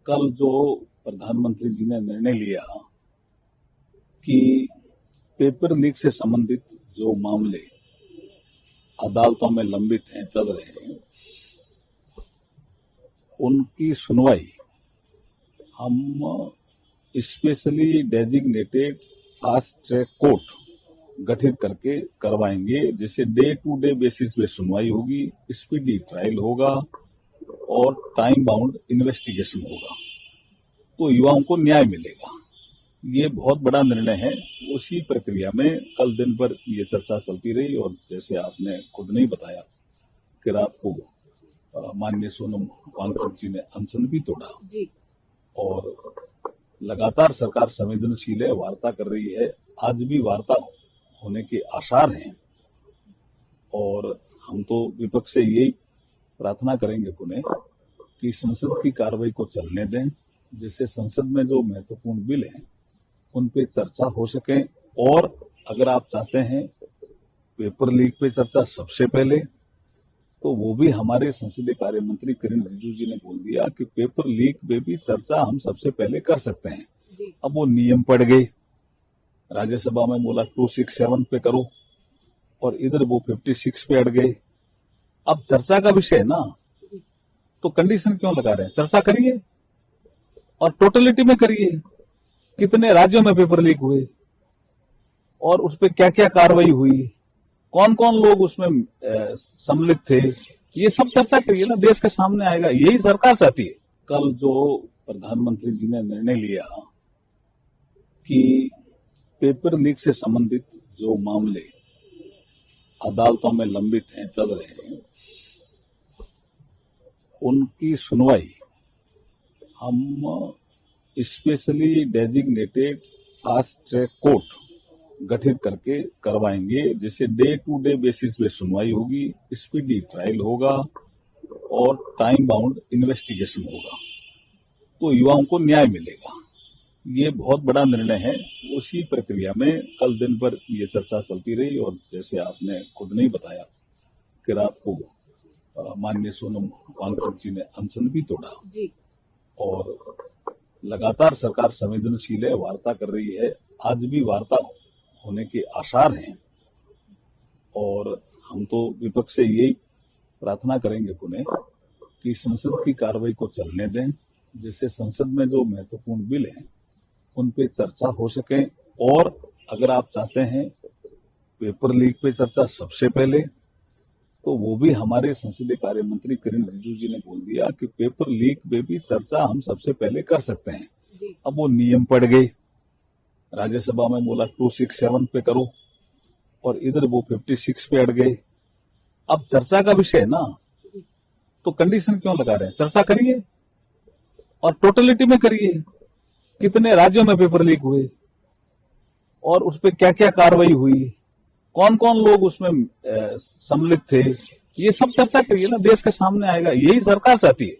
कल जो प्रधानमंत्री जी ने निर्णय लिया कि पेपर लीक से संबंधित जो मामले अदालतों में लंबित हैं, चल रहे हैं, उनकी सुनवाई हम specially designated fast track court गठित करके करवाएंगे, जिससे डे टू डे बेसिस पे सुनवाई होगी, स्पीडी ट्रायल होगा और टाइम बाउंड इन्वेस्टिगेशन होगा, तो युवाओं को न्याय मिलेगा। ये बहुत बड़ा निर्णय है। उसी प्रक्रिया में कल दिन भर ये चर्चा चलती रही और जैसे आपने खुद ने बताया कि रात को माननीय सोनम वांगचुक जी ने अनशन भी तोड़ा जी। और लगातार सरकार संवेदनशील है, वार्ता कर रही है। आज भी वार्ता होने के आसार हैं और हम तो विपक्ष से यही प्रार्थना करेंगे पुनः कि संसद की कार्रवाई को चलने दें, जिससे संसद में जो महत्वपूर्ण बिल हैं उन पे चर्चा हो सके। और अगर आप चाहते हैं पेपर लीक पे चर्चा सबसे पहले, तो वो भी हमारे संसदीय कार्य मंत्री किरण रिजिजू जी ने बोल दिया कि पेपर लीक पे भी चर्चा हम सबसे पहले कर सकते हैं। अब वो नियम पड़ गए, राज्यसभा में बोला 267 पे करो और इधर वो 56 पे अड़ गए। अब चर्चा का विषय है ना, तो कंडीशन क्यों लगा रहे हैं? चर्चा करिए और टोटलिटी में करिए, कितने राज्यों में पेपर लीक हुए और उस पर क्या क्या कार्रवाई हुई, कौन कौन लोग उसमें सम्मिलित थे, ये सब चर्चा करिए ना, देश के सामने आएगा। यही सरकार चाहती है। कल जो प्रधानमंत्री जी ने निर्णय लिया कि पेपर लीक से संबंधित जो मामले अदालतों में लंबित हैं, चल रहे हैं, उनकी सुनवाई हम specially designated fast track court गठित करके करवाएंगे, जिससे डे टू डे बेसिस पे सुनवाई होगी, स्पीडी ट्रायल होगा और टाइम बाउंड इन्वेस्टिगेशन होगा, तो युवाओं को न्याय मिलेगा। ये बहुत बड़ा निर्णय है। उसी प्रक्रिया में कल दिन भर ये चर्चा चलती रही और जैसे आपने खुद ने बताया कि रात को माननीय सोनम वांगचुक जी ने अनशन भी तोड़ा जी। और लगातार सरकार संवेदनशील है, वार्ता कर रही है। आज भी वार्ता होने के आसार हैं और हम तो विपक्ष से यही प्रार्थना करेंगे पुनः कि संसद की कार्रवाई को चलने दें, जिससे संसद में जो महत्वपूर्ण बिल हैं उन पे चर्चा हो सके। और अगर आप चाहते हैं पेपर लीक पे चर्चा सबसे पहले, तो वो भी हमारे संसदीय कार्य मंत्री किरण रिजिजू जी ने बोल दिया कि पेपर लीक पे भी चर्चा हम सबसे पहले कर सकते हैं। अब वो नियम पड़ गए, राज्यसभा में बोला 267 पे करो और इधर वो 56 पे अड़ गए। अब चर्चा का विषय है ना, तो कंडीशन क्यों लगा रहे हैं? चर्चा करिए और टोटलिटी में करिए, कितने राज्यों में पेपर लीक हुए और उस पर क्या क्या कार्रवाई हुई, कौन कौन लोग उसमें सम्मिलित थे, ये सब चर्चा करिए ना, देश के सामने आएगा। यही सरकार चाहती है।